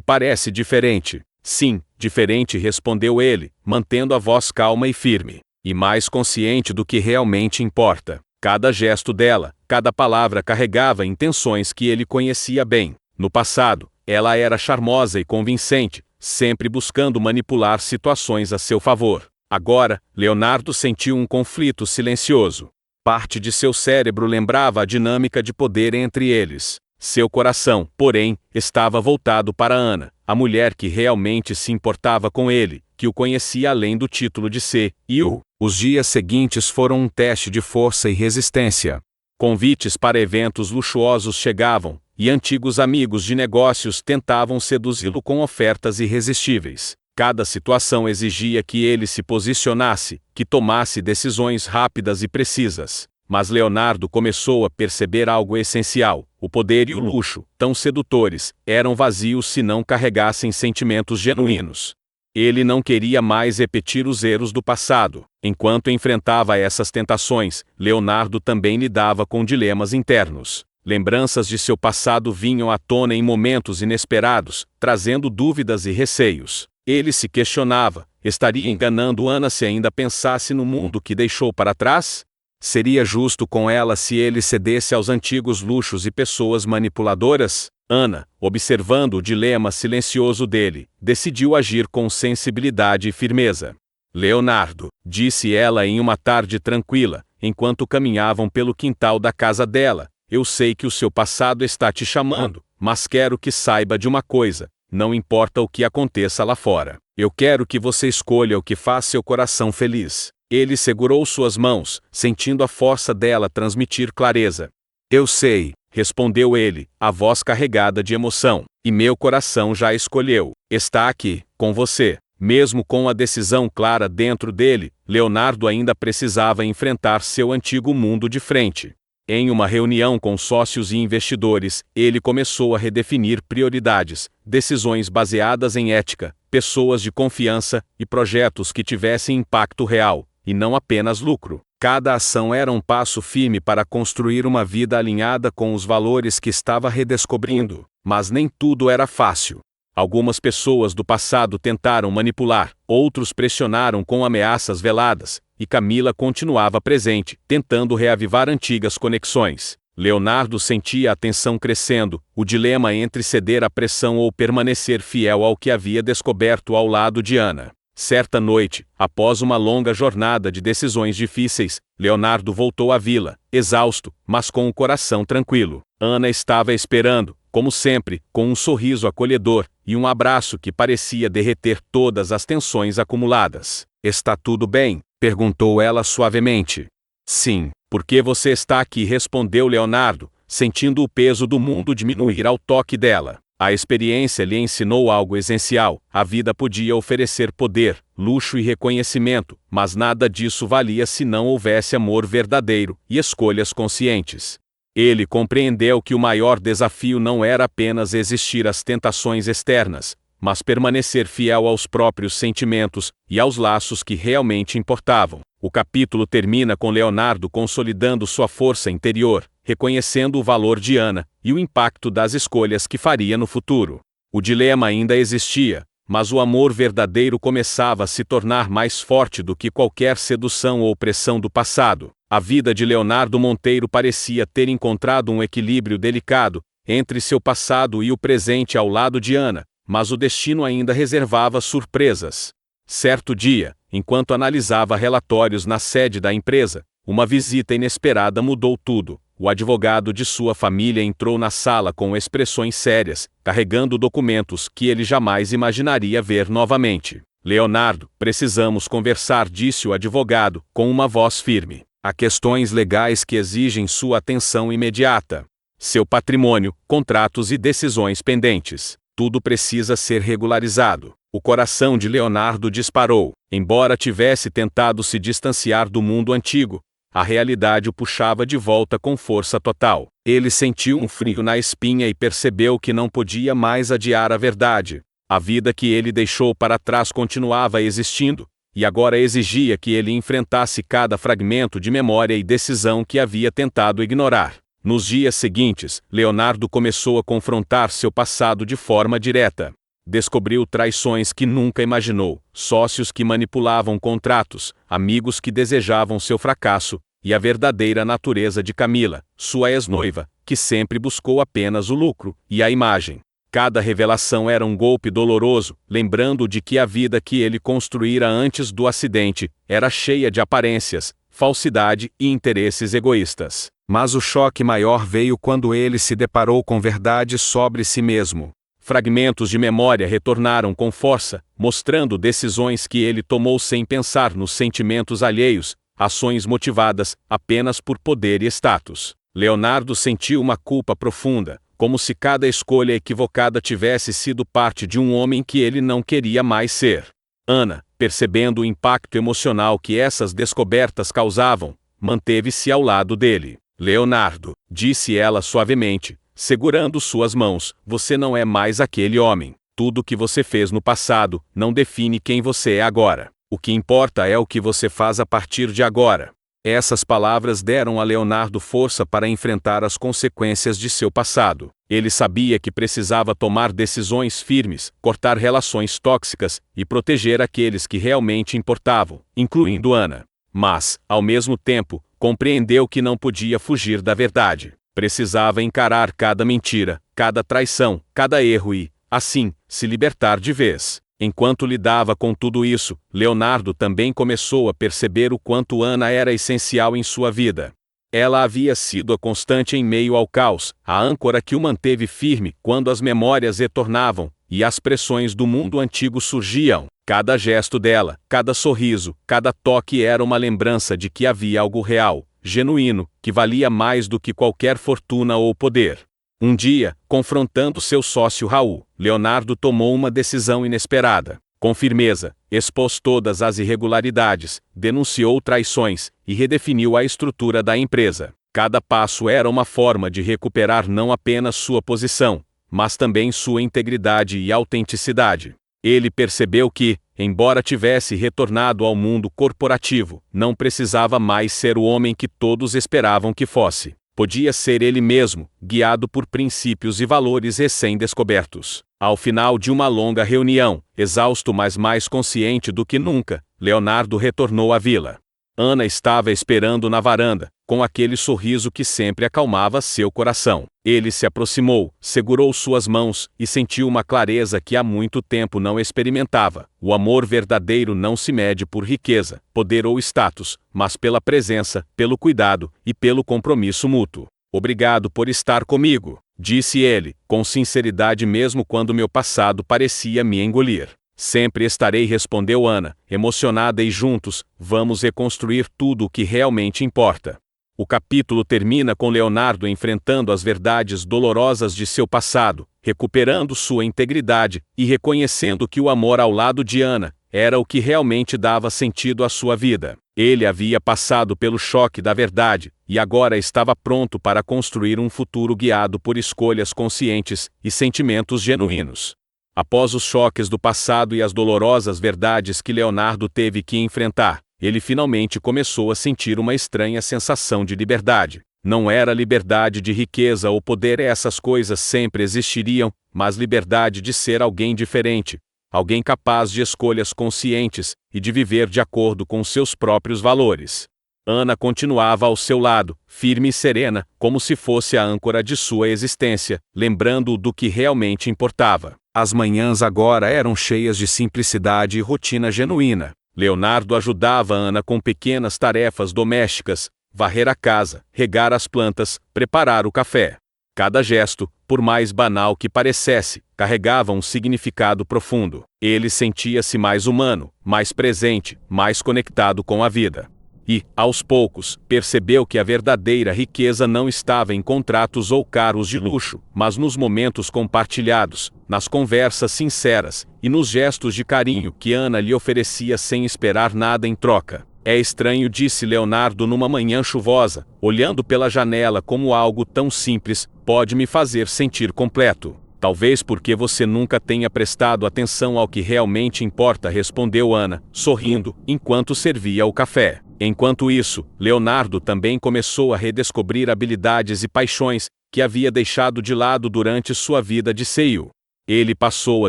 parece diferente. Sim, diferente, respondeu ele, mantendo a voz calma e firme. E mais consciente do que realmente importa. Cada gesto dela, cada palavra carregava intenções que ele conhecia bem. No passado, ela era charmosa e convincente, sempre buscando manipular situações a seu favor. Agora, Leonardo sentiu um conflito silencioso. Parte de seu cérebro lembrava a dinâmica de poder entre eles. Seu coração, porém, estava voltado para Ana, a mulher que realmente se importava com ele, que o conhecia além do título de CEO. Os dias seguintes foram um teste de força e resistência. Convites para eventos luxuosos chegavam, e antigos amigos de negócios tentavam seduzi-lo com ofertas irresistíveis. Cada situação exigia que ele se posicionasse, que tomasse decisões rápidas e precisas. Mas Leonardo começou a perceber algo essencial: o poder e o luxo, tão sedutores, eram vazios se não carregassem sentimentos genuínos. Ele não queria mais repetir os erros do passado. Enquanto enfrentava essas tentações, Leonardo também lidava com dilemas internos. Lembranças de seu passado vinham à tona em momentos inesperados, trazendo dúvidas e receios. Ele se questionava: estaria enganando Ana se ainda pensasse no mundo que deixou para trás? Seria justo com ela se ele cedesse aos antigos luxos e pessoas manipuladoras? Ana, observando o dilema silencioso dele, decidiu agir com sensibilidade e firmeza. Leonardo, disse ela em uma tarde tranquila, enquanto caminhavam pelo quintal da casa dela, eu sei que o seu passado está te chamando, mas quero que saiba de uma coisa: não importa o que aconteça lá fora. Eu quero que você escolha o que faz seu coração feliz. Ele segurou suas mãos, sentindo a força dela transmitir clareza. Eu sei, respondeu ele, a voz carregada de emoção, e meu coração já escolheu. Está aqui, com você. Mesmo com a decisão clara dentro dele, Leonardo ainda precisava enfrentar seu antigo mundo de frente. Em uma reunião com sócios e investidores, ele começou a redefinir prioridades, decisões baseadas em ética, pessoas de confiança e projetos que tivessem impacto real, e não apenas lucro. Cada ação era um passo firme para construir uma vida alinhada com os valores que estava redescobrindo. Mas nem tudo era fácil. Algumas pessoas do passado tentaram manipular, outros pressionaram com ameaças veladas, e Camila continuava presente, tentando reavivar antigas conexões. Leonardo sentia a tensão crescendo, o dilema entre ceder à pressão ou permanecer fiel ao que havia descoberto ao lado de Ana. Certa noite, após uma longa jornada de decisões difíceis, Leonardo voltou à vila, exausto, mas com o coração tranquilo. Ana estava esperando, como sempre, com um sorriso acolhedor e um abraço que parecia derreter todas as tensões acumuladas. Está tudo bem? Perguntou ela suavemente. Sim. Por que você está aqui? Respondeu Leonardo, sentindo o peso do mundo diminuir ao toque dela. A experiência lhe ensinou algo essencial: a vida podia oferecer poder, luxo e reconhecimento, mas nada disso valia se não houvesse amor verdadeiro e escolhas conscientes. Ele compreendeu que o maior desafio não era apenas resistir às tentações externas, mas permanecer fiel aos próprios sentimentos e aos laços que realmente importavam. O capítulo termina com Leonardo consolidando sua força interior, reconhecendo o valor de Ana e o impacto das escolhas que faria no futuro. O dilema ainda existia, mas o amor verdadeiro começava a se tornar mais forte do que qualquer sedução ou pressão do passado. A vida de Leonardo Monteiro parecia ter encontrado um equilíbrio delicado entre seu passado e o presente ao lado de Ana, mas o destino ainda reservava surpresas. Certo dia, enquanto analisava relatórios na sede da empresa, uma visita inesperada mudou tudo. O advogado de sua família entrou na sala com expressões sérias, carregando documentos que ele jamais imaginaria ver novamente. Leonardo, precisamos conversar, disse o advogado, com uma voz firme. Há questões legais que exigem sua atenção imediata. Seu patrimônio, contratos e decisões pendentes. Tudo precisa ser regularizado. O coração de Leonardo disparou. Embora tivesse tentado se distanciar do mundo antigo, a realidade o puxava de volta com força total. Ele sentiu um frio na espinha e percebeu que não podia mais adiar a verdade. A vida que ele deixou para trás continuava existindo, e agora exigia que ele enfrentasse cada fragmento de memória e decisão que havia tentado ignorar. Nos dias seguintes, Leonardo começou a confrontar seu passado de forma direta. Descobriu traições que nunca imaginou, sócios que manipulavam contratos, amigos que desejavam seu fracasso, e a verdadeira natureza de Camila, sua ex-noiva, que sempre buscou apenas o lucro e a imagem. Cada revelação era um golpe doloroso, lembrando de que a vida que ele construíra antes do acidente era cheia de aparências, falsidade e interesses egoístas. Mas o choque maior veio quando ele se deparou com verdades sobre si mesmo. Fragmentos de memória retornaram com força, mostrando decisões que ele tomou sem pensar nos sentimentos alheios, ações motivadas apenas por poder e status. Leonardo sentiu uma culpa profunda, como se cada escolha equivocada tivesse sido parte de um homem que ele não queria mais ser. Ana, percebendo o impacto emocional que essas descobertas causavam, manteve-se ao lado dele. Leonardo, disse ela suavemente, segurando suas mãos, você não é mais aquele homem. Tudo o que você fez no passado não define quem você é agora. O que importa é o que você faz a partir de agora. Essas palavras deram a Leonardo força para enfrentar as consequências de seu passado. Ele sabia que precisava tomar decisões firmes, cortar relações tóxicas e proteger aqueles que realmente importavam, incluindo Ana. Mas, ao mesmo tempo, compreendeu que não podia fugir da verdade. Precisava encarar cada mentira, cada traição, cada erro e, assim, se libertar de vez. Enquanto lidava com tudo isso, Leonardo também começou a perceber o quanto Ana era essencial em sua vida. Ela havia sido a constante em meio ao caos, a âncora que o manteve firme quando as memórias retornavam e as pressões do mundo antigo surgiam. Cada gesto dela, cada sorriso, cada toque era uma lembrança de que havia algo real, genuíno, que valia mais do que qualquer fortuna ou poder. Um dia, confrontando seu sócio Raul, Leonardo tomou uma decisão inesperada. Com firmeza, expôs todas as irregularidades, denunciou traições e redefiniu a estrutura da empresa. Cada passo era uma forma de recuperar não apenas sua posição, mas também sua integridade e autenticidade. Ele percebeu que, embora tivesse retornado ao mundo corporativo, não precisava mais ser o homem que todos esperavam que fosse. Podia ser ele mesmo, guiado por princípios e valores recém-descobertos. Ao final de uma longa reunião, exausto mas mais consciente do que nunca, Leonardo retornou à vila. Ana estava esperando na varanda, com aquele sorriso que sempre acalmava seu coração. Ele se aproximou, segurou suas mãos e sentiu uma clareza que há muito tempo não experimentava. O amor verdadeiro não se mede por riqueza, poder ou status, mas pela presença, pelo cuidado e pelo compromisso mútuo. Obrigado por estar comigo, disse ele, com sinceridade mesmo quando meu passado parecia me engolir. Sempre estarei, respondeu Ana, emocionada, e juntos, vamos reconstruir tudo o que realmente importa. O capítulo termina com Leonardo enfrentando as verdades dolorosas de seu passado, recuperando sua integridade e reconhecendo que o amor ao lado de Ana era o que realmente dava sentido à sua vida. Ele havia passado pelo choque da verdade e agora estava pronto para construir um futuro guiado por escolhas conscientes e sentimentos genuínos. Após os choques do passado e as dolorosas verdades que Leonardo teve que enfrentar, ele finalmente começou a sentir uma estranha sensação de liberdade. Não era liberdade de riqueza ou poder, essas coisas sempre existiriam, mas liberdade de ser alguém diferente, alguém capaz de escolhas conscientes e de viver de acordo com seus próprios valores. Ana continuava ao seu lado, firme e serena, como se fosse a âncora de sua existência, lembrando-o do que realmente importava. As manhãs agora eram cheias de simplicidade e rotina genuína. Leonardo ajudava Ana com pequenas tarefas domésticas, varrer a casa, regar as plantas, preparar o café. Cada gesto, por mais banal que parecesse, carregava um significado profundo. Ele sentia-se mais humano, mais presente, mais conectado com a vida. E, aos poucos, percebeu que a verdadeira riqueza não estava em contratos ou carros de luxo, mas nos momentos compartilhados, nas conversas sinceras e nos gestos de carinho que Ana lhe oferecia sem esperar nada em troca. É estranho, disse Leonardo numa manhã chuvosa, olhando pela janela, como algo tão simples pode me fazer sentir completo. Talvez porque você nunca tenha prestado atenção ao que realmente importa, respondeu Ana, sorrindo, enquanto servia o café. Enquanto isso, Leonardo também começou a redescobrir habilidades e paixões que havia deixado de lado durante sua vida de CEO. Ele passou a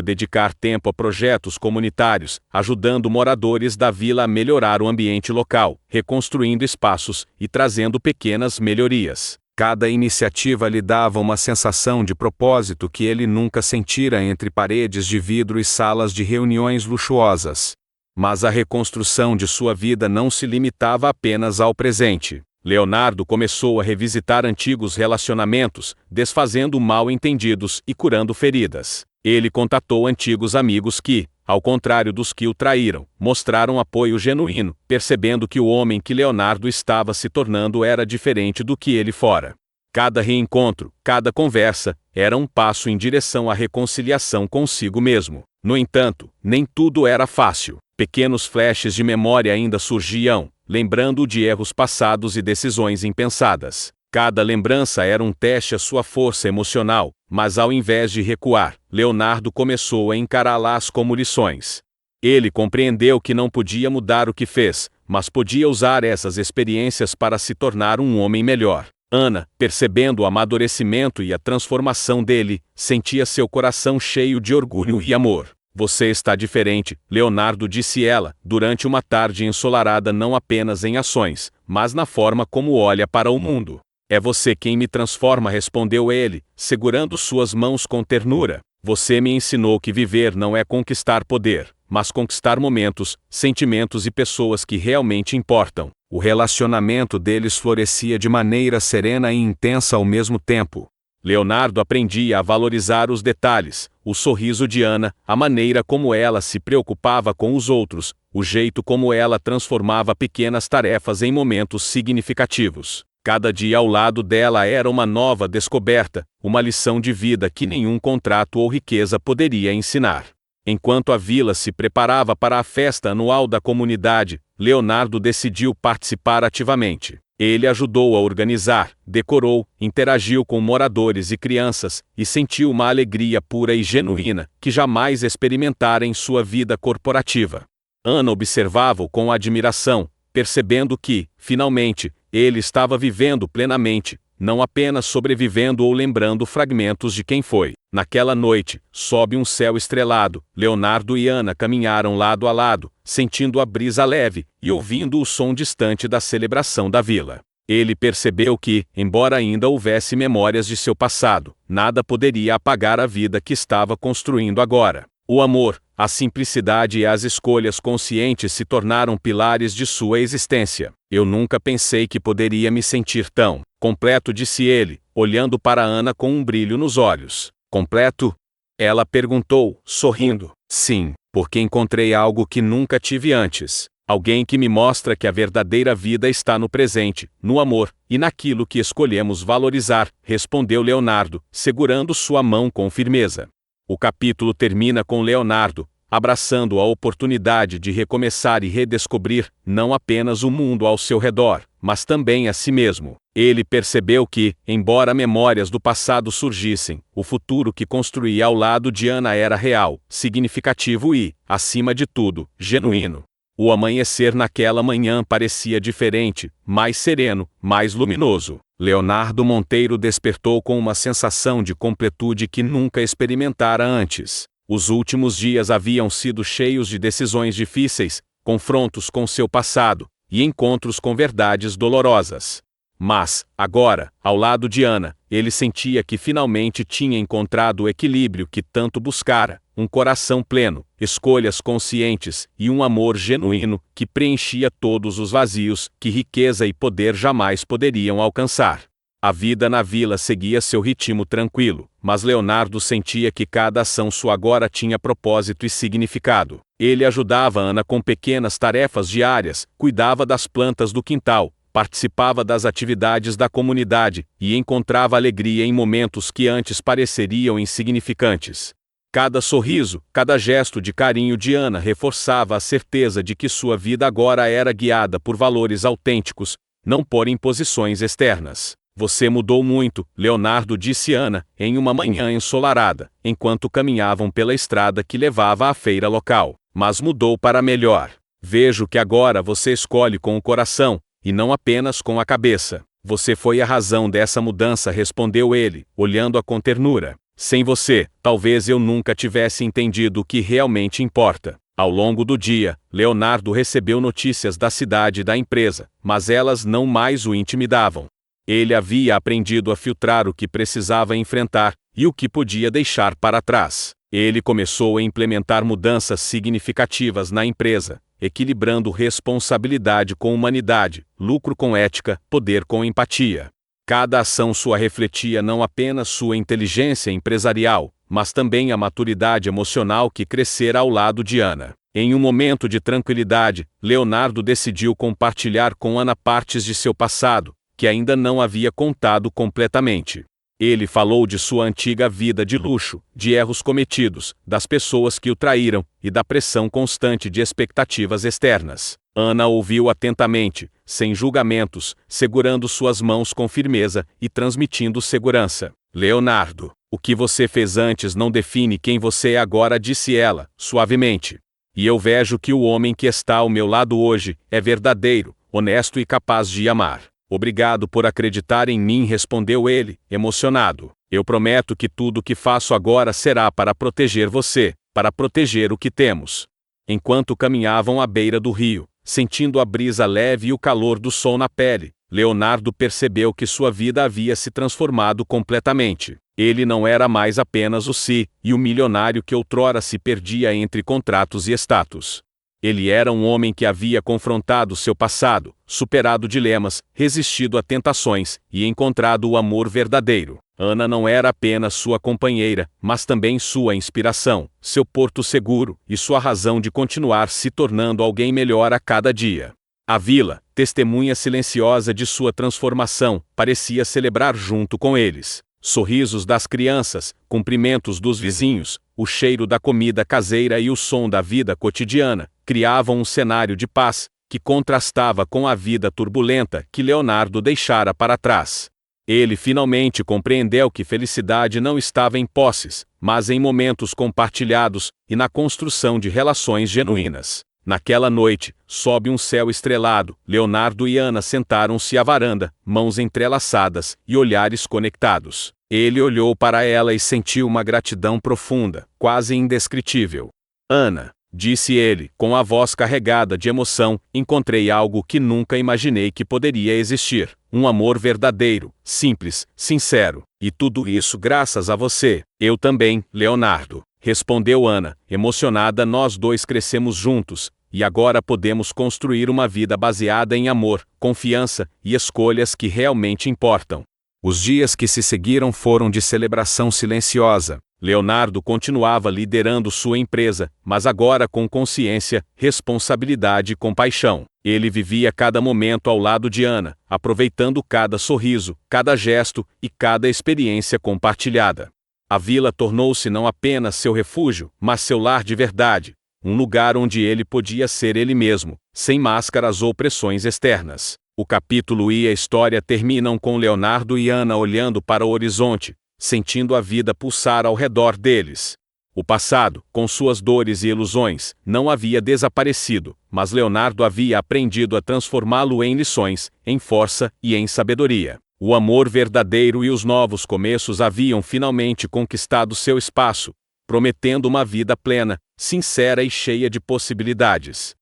dedicar tempo a projetos comunitários, ajudando moradores da vila a melhorar o ambiente local, reconstruindo espaços e trazendo pequenas melhorias. Cada iniciativa lhe dava uma sensação de propósito que ele nunca sentira entre paredes de vidro e salas de reuniões luxuosas. Mas a reconstrução de sua vida não se limitava apenas ao presente. Leonardo começou a revisitar antigos relacionamentos, desfazendo mal-entendidos e curando feridas. Ele contatou antigos amigos que, ao contrário dos que o traíram, mostraram apoio genuíno, percebendo que o homem que Leonardo estava se tornando era diferente do que ele fora. Cada reencontro, cada conversa, era um passo em direção à reconciliação consigo mesmo. No entanto, nem tudo era fácil. Pequenos flashes de memória ainda surgiam, lembrando-o de erros passados e decisões impensadas. Cada lembrança era um teste à sua força emocional, mas ao invés de recuar, Leonardo começou a encará-las como lições. Ele compreendeu que não podia mudar o que fez, mas podia usar essas experiências para se tornar um homem melhor. Ana, percebendo o amadurecimento e a transformação dele, sentia seu coração cheio de orgulho e amor. Você está diferente, Leonardo, disse ela, durante uma tarde ensolarada, não apenas em ações, mas na forma como olha para o mundo. É você quem me transforma, respondeu ele, segurando suas mãos com ternura. Você me ensinou que viver não é conquistar poder, mas conquistar momentos, sentimentos e pessoas que realmente importam. O relacionamento deles florescia de maneira serena e intensa ao mesmo tempo. Leonardo aprendia a valorizar os detalhes, o sorriso de Ana, a maneira como ela se preocupava com os outros, o jeito como ela transformava pequenas tarefas em momentos significativos. Cada dia ao lado dela era uma nova descoberta, uma lição de vida que nenhum contrato ou riqueza poderia ensinar. Enquanto a vila se preparava para a festa anual da comunidade, Leonardo decidiu participar ativamente. Ele ajudou a organizar, decorou, interagiu com moradores e crianças, e sentiu uma alegria pura e genuína, que jamais experimentara em sua vida corporativa. Ana observava-o com admiração, percebendo que, finalmente, ele estava vivendo plenamente, não apenas sobrevivendo ou lembrando fragmentos de quem foi. Naquela noite, sob um céu estrelado, Leonardo e Ana caminharam lado a lado, sentindo a brisa leve e ouvindo o som distante da celebração da vila. Ele percebeu que, embora ainda houvesse memórias de seu passado, nada poderia apagar a vida que estava construindo agora. O amor, a simplicidade e as escolhas conscientes se tornaram pilares de sua existência. Eu nunca pensei que poderia me sentir tão completo, disse ele, olhando para Ana com um brilho nos olhos. Completo? Ela perguntou, sorrindo. Sim, porque encontrei algo que nunca tive antes. Alguém que me mostra que a verdadeira vida está no presente, no amor, e naquilo que escolhemos valorizar, respondeu Leonardo, segurando sua mão com firmeza. O capítulo termina com Leonardo abraçando a oportunidade de recomeçar e redescobrir não apenas o mundo ao seu redor, mas também a si mesmo. Ele percebeu que, embora memórias do passado surgissem, o futuro que construía ao lado de Ana era real, significativo e, acima de tudo, genuíno. O amanhecer naquela manhã parecia diferente, mais sereno, mais luminoso. Leonardo Monteiro despertou com uma sensação de completude que nunca experimentara antes. Os últimos dias haviam sido cheios de decisões difíceis, confrontos com seu passado, e encontros com verdades dolorosas. Mas, agora, ao lado de Ana, ele sentia que finalmente tinha encontrado o equilíbrio que tanto buscara, um coração pleno, escolhas conscientes e um amor genuíno que preenchia todos os vazios que riqueza e poder jamais poderiam alcançar. A vida na vila seguia seu ritmo tranquilo, mas Leonardo sentia que cada ação sua agora tinha propósito e significado. Ele ajudava Ana com pequenas tarefas diárias, cuidava das plantas do quintal, participava das atividades da comunidade e encontrava alegria em momentos que antes pareceriam insignificantes. Cada sorriso, cada gesto de carinho de Ana reforçava a certeza de que sua vida agora era guiada por valores autênticos, não por imposições externas. Você mudou muito, Leonardo, disse Ana, em uma manhã ensolarada, enquanto caminhavam pela estrada que levava à feira local. Mas mudou para melhor. Vejo que agora você escolhe com o coração, e não apenas com a cabeça. Você foi a razão dessa mudança, respondeu ele, olhando-a com ternura. Sem você, talvez eu nunca tivesse entendido o que realmente importa. Ao longo do dia, Leonardo recebeu notícias da cidade e da empresa, mas elas não mais o intimidavam. Ele havia aprendido a filtrar o que precisava enfrentar e o que podia deixar para trás. Ele começou a implementar mudanças significativas na empresa, equilibrando responsabilidade com humanidade, lucro com ética, poder com empatia. Cada ação sua refletia não apenas sua inteligência empresarial, mas também a maturidade emocional que crescera ao lado de Ana. Em um momento de tranquilidade, Leonardo decidiu compartilhar com Ana partes de seu passado, que ainda não havia contado completamente. Ele falou de sua antiga vida de luxo, de erros cometidos, das pessoas que o traíram e da pressão constante de expectativas externas. Ana ouviu atentamente, sem julgamentos, segurando suas mãos com firmeza e transmitindo segurança. Leonardo, o que você fez antes não define quem você é agora, disse ela, suavemente. E eu vejo que o homem que está ao meu lado hoje é verdadeiro, honesto e capaz de amar. Obrigado por acreditar em mim, respondeu ele, emocionado. Eu prometo que tudo o que faço agora será para proteger você, para proteger o que temos. Enquanto caminhavam à beira do rio, sentindo a brisa leve e o calor do sol na pele, Leonardo percebeu que sua vida havia se transformado completamente. Ele não era mais apenas o si e o milionário que outrora se perdia entre contratos e status. Ele era um homem que havia confrontado seu passado, superado dilemas, resistido a tentações e encontrado o amor verdadeiro. Ana não era apenas sua companheira, mas também sua inspiração, seu porto seguro e sua razão de continuar se tornando alguém melhor a cada dia. A vila, testemunha silenciosa de sua transformação, parecia celebrar junto com eles. Sorrisos das crianças, cumprimentos dos vizinhos, o cheiro da comida caseira e o som da vida cotidiana criavam um cenário de paz que contrastava com a vida turbulenta que Leonardo deixara para trás. Ele finalmente compreendeu que felicidade não estava em posses, mas em momentos compartilhados e na construção de relações genuínas. Naquela noite, sob um céu estrelado, Leonardo e Ana sentaram-se à varanda, mãos entrelaçadas e olhares conectados. Ele olhou para ela e sentiu uma gratidão profunda, quase indescritível. Ana, disse ele, com a voz carregada de emoção, encontrei algo que nunca imaginei que poderia existir. Um amor verdadeiro, simples, sincero. E tudo isso graças a você. Eu também, Leonardo. Respondeu Ana, emocionada. Nós dois crescemos juntos, e agora podemos construir uma vida baseada em amor, confiança e escolhas que realmente importam. Os dias que se seguiram foram de celebração silenciosa. Leonardo continuava liderando sua empresa, mas agora com consciência, responsabilidade e compaixão. Ele vivia cada momento ao lado de Ana, aproveitando cada sorriso, cada gesto e cada experiência compartilhada. A vila tornou-se não apenas seu refúgio, mas seu lar de verdade, um lugar onde ele podia ser ele mesmo, sem máscaras ou pressões externas. O capítulo e a história terminam com Leonardo e Ana olhando para o horizonte, sentindo a vida pulsar ao redor deles. O passado, com suas dores e ilusões, não havia desaparecido, mas Leonardo havia aprendido a transformá-lo em lições, em força e em sabedoria. O amor verdadeiro e os novos começos haviam finalmente conquistado seu espaço, prometendo uma vida plena, sincera e cheia de possibilidades.